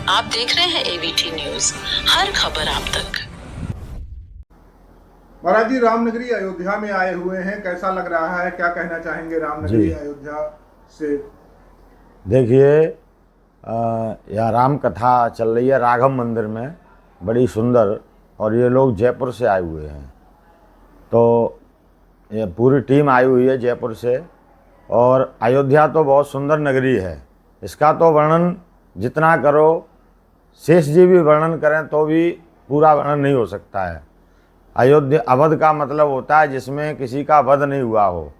आप देख रहे हैं एबीटी न्यूज, हर खबर आप तक। महाराज जी, रामनगरी अयोध्या में आए हुए हैं, कैसा लग रहा है? क्या कहना चाहेंगे रामनगरी जी अयोध्या से? देखिए, यहाँ राम कथा चल रही है राघव मंदिर में, बड़ी सुंदर। और ये लोग जयपुर से आए हुए हैं, तो ये पूरी टीम आई हुई है जयपुर से। और अयोध्या तो बहुत सुंदर नगरी है, इसका तो वर्णन जितना करो, शेष जी भी वर्णन करें तो भी पूरा वर्णन नहीं हो सकता है। अयोध्या अवध का मतलब होता है जिसमें किसी का वध नहीं हुआ हो।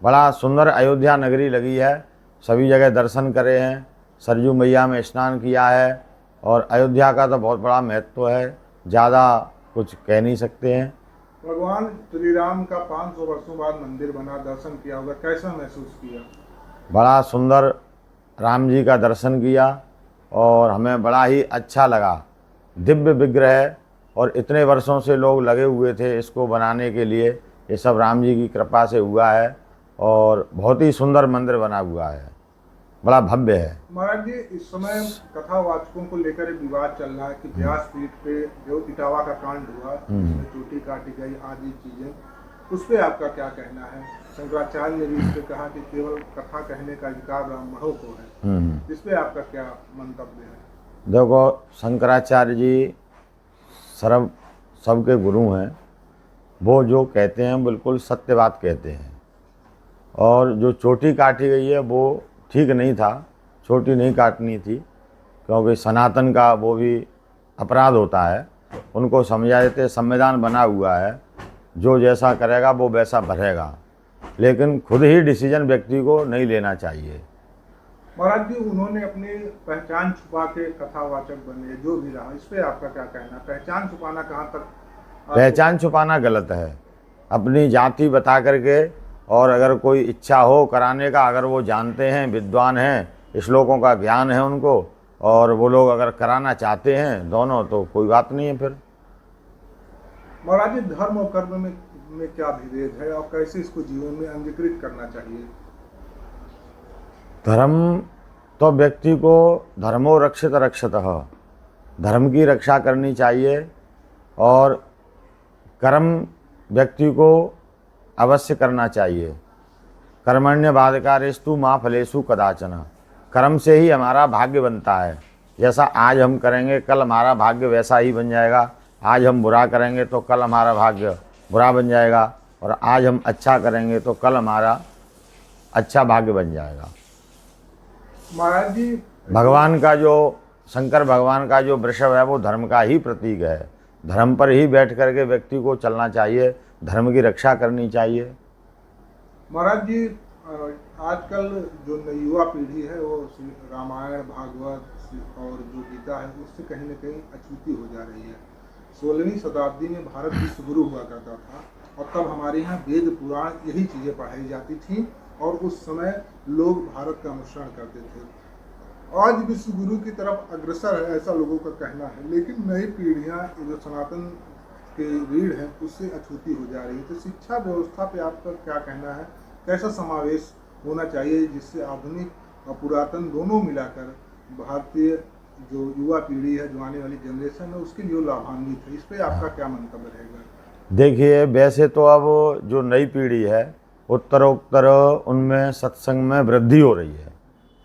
बड़ा सुंदर अयोध्या नगरी लगी है, सभी जगह दर्शन करे हैं, सरयू मैया में स्नान किया है। और अयोध्या का तो बहुत बड़ा महत्व है, ज़्यादा कुछ कह नहीं सकते हैं। भगवान श्री राम का 500 वर्षों बाद मंदिर बना, दर्शन किया होगा, कैसा महसूस किया? बड़ा सुंदर राम जी का दर्शन किया और हमें बड़ा ही अच्छा लगा। दिव्य विग्रह है और इतने वर्षों से लोग लगे हुए थे इसको बनाने के लिए, ये सब राम जी की कृपा से हुआ है। और बहुत ही सुंदर मंदिर बना हुआ है, बड़ा भव्य है। महाराज जी, इस समय कथावाचकों को लेकर एक विवाद चल रहा है कि व्यासपीठ पे जो इटावा का कांड हुआ, जिसमें चोटी काटी गई आदि चीजें, उस पे आपका क्या कहना है? शंकराचार्य ने भी इस पे कहा कि केवल कथा कहने का अधिकार ब्राह्मणों को है। इस पे आपका क्या मंतव्य है? देखो, शंकराचार्य जी सबके गुरु हैं, वो जो कहते हैं बिल्कुल सत्य बात कहते हैं। और जो चोटी काटी गई है वो ठीक नहीं था, चोटी नहीं काटनी थी, क्योंकि सनातन का वो भी अपराध होता है। उनको समझा देते, संविधान बना हुआ है, जो जैसा करेगा वो वैसा भरेगा, लेकिन खुद ही डिसीजन व्यक्ति को नहीं लेना चाहिए। महाराज जी, उन्होंने अपनी पहचान छुपा के कथावाचक बने, जो भी रहा, इस पे आपका क्या कहना? पहचान छुपाना कहाँ तक? पहचान छुपाना गलत है। अपनी जाति बता करके, और अगर कोई इच्छा हो कराने का, अगर वो जानते हैं, विद्वान हैं, श्लोकों का ज्ञान है उनको, और वो लोग अगर कराना चाहते हैं दोनों, तो कोई बात नहीं है फिर। महाराज जी, धर्म और कर्म में क्या भेद है और कैसे इसको जीवन में अंगीकृत करना चाहिए? धर्म तो व्यक्ति को धर्मो रक्षित रक्षतः, धर्म की रक्षा करनी चाहिए। और कर्म व्यक्ति को अवश्य करना चाहिए। कर्मण्यवाधिकारेषु मा फलेषु कदाचन। कर्म से ही हमारा भाग्य बनता है। जैसा आज हम करेंगे कल हमारा भाग्य वैसा ही बन जाएगा। आज हम बुरा करेंगे तो कल हमारा भाग्य बुरा बन जाएगा, और आज हम अच्छा करेंगे तो कल हमारा अच्छा भाग्य बन जाएगा। महाराज जी, भगवान का जो शंकर भगवान का जो वृषभ है वो धर्म का ही प्रतीक है। धर्म पर ही बैठ करके व्यक्ति को चलना चाहिए, धर्म की रक्षा करनी चाहिए। महाराज जी, आजकल जो युवा पीढ़ी है वो रामायण, भागवत और जो गीता है उससे कहीं न कहीं अछूती हो जा रही है। 16वीं शताब्दी में भारत विश्वगुरु हुआ करता था, और तब हमारे यहाँ वेद पुराण यही चीज़ें पढ़ाई जाती थी, और उस समय लोग भारत का अनुसरण करते थे। आज विश्वगुरु की तरफ अग्रसर है, ऐसा लोगों का कहना है, लेकिन नई पीढ़ियाँ जो सनातन के रीढ़ हैं उससे अछूती हो जा रही है। तो शिक्षा व्यवस्था पे आपका क्या कहना है? कैसा समावेश होना चाहिए जिससे आधुनिक और पुरातन दोनों मिलाकर भारतीय जो युवा पीढ़ी है, जो आने वाली जनरेशन है, उसके लिए लाभान्वित है? इस पे आपका क्या मंतव्य रहेगा? देखिए, वैसे तो अब जो नई पीढ़ी है उत्तरोत्तर उनमें सत्संग में वृद्धि हो रही है।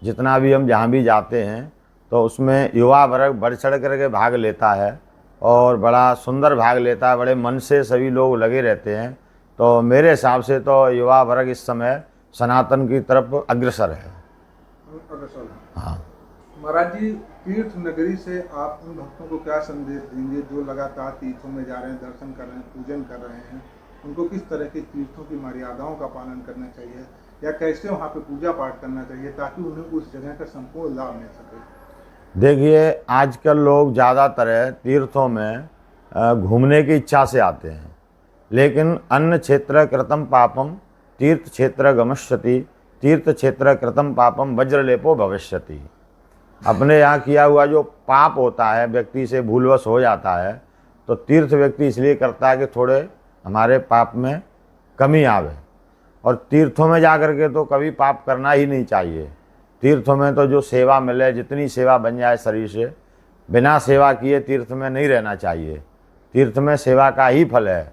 जितना भी हम जहाँ भी जाते हैं तो उसमें युवा वर्ग बढ़ चढ़ करके भाग लेता है, और बड़ा सुंदर भाग लेता है, बड़े मन से सभी लोग लगे रहते हैं। तो मेरे हिसाब से तो युवा वर्ग इस समय सनातन की तरफ अग्रसर है। अग्रसर है। हाँ। महाराज जी, तीर्थ नगरी से आप उन भक्तों को क्या संदेश देंगे जो लगातार तीर्थों में जा रहे हैं, दर्शन कर रहे हैं, पूजन कर रहे हैं? उनको किस तरह के तीर्थों की मर्यादाओं का पालन करना चाहिए, या कैसे वहाँ पे पूजा पाठ करना चाहिए ताकि उन्हें उस जगह का संपूर्ण लाभ मिल सके? देखिए, आजकल लोग ज़्यादातर तीर्थों में घूमने की इच्छा से आते हैं, लेकिन अन्य क्षेत्र कृतम पापम तीर्थ क्षेत्र गमष्यति, तीर्थ क्षेत्र कृतम पापम वज्रलेपो भविष्यति। अपने यहाँ किया हुआ जो पाप होता है, व्यक्ति से भूलवश हो जाता है, तो तीर्थ व्यक्ति इसलिए करता है कि थोड़े हमारे पाप में कमी आवे। और तीर्थों में जा कर के तो कभी पाप करना ही नहीं चाहिए, तीर्थों में तो जो सेवा मिले, जितनी सेवा बन जाए शरीर से, बिना सेवा किए तीर्थ में नहीं रहना चाहिए। तीर्थ में सेवा का ही फल है,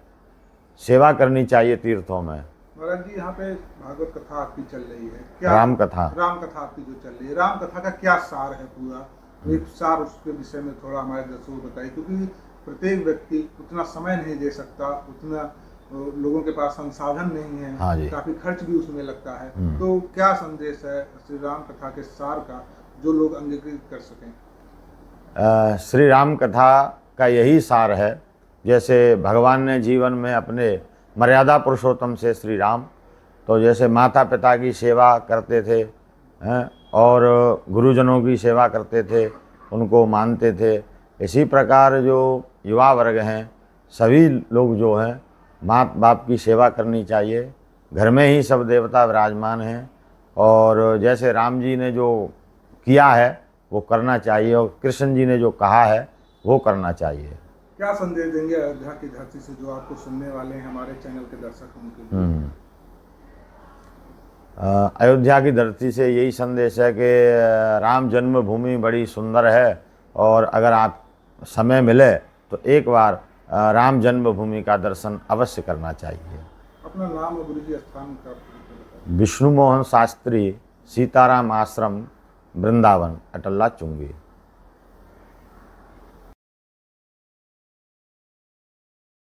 सेवा करनी चाहिए तीर्थों में। महाराज जी, यहाँ पे भागवत कथा आपकी चल रही है, क्या राम कथा आपकी जो चल रही है, राम कथा का क्या सार है पूरा? एक सार उसके विषय में थोड़ा हमारे दर्शकों को बताइए, क्योंकि प्रत्येक व्यक्ति उतना समय नहीं दे सकता, उतना लोगों के पास संसाधन नहीं है। हाँ जी। काफी खर्च भी उसमें लगता है। तो क्या संदेश है श्री राम कथा के सार का जो लोग अंगीकृत कर सकें? श्री राम कथा का यही सार है। जैसे भगवान ने जीवन में अपने मर्यादा पुरुषोत्तम से श्री राम, तो जैसे माता पिता की सेवा करते थे हैं, और गुरुजनों की सेवा करते थे, उनको मानते थे। इसी प्रकार जो युवा वर्ग हैं, सभी लोग जो हैं, माँ बाप की सेवा करनी चाहिए। घर में ही सब देवता विराजमान हैं, और जैसे राम जी ने जो किया है वो करना चाहिए, और कृष्ण जी ने जो कहा है वो करना चाहिए। क्या संदेश देंगे अयोध्या की धरती से जो आपको सुनने वाले हैं, हमारे चैनल के दर्शक उनके लिए? अयोध्या की धरती से यही संदेश है कि राम जन्मभूमि बड़ी सुंदर है, और अगर आप समय मिले तो एक बार राम जन्मभूमि का दर्शन अवश्य करना चाहिए। अपना नाम और गुरु जी स्थान का बताइए। विष्णु मोहन शास्त्री, सीताराम आश्रम, वृंदावन, अटल्ला चुंगी।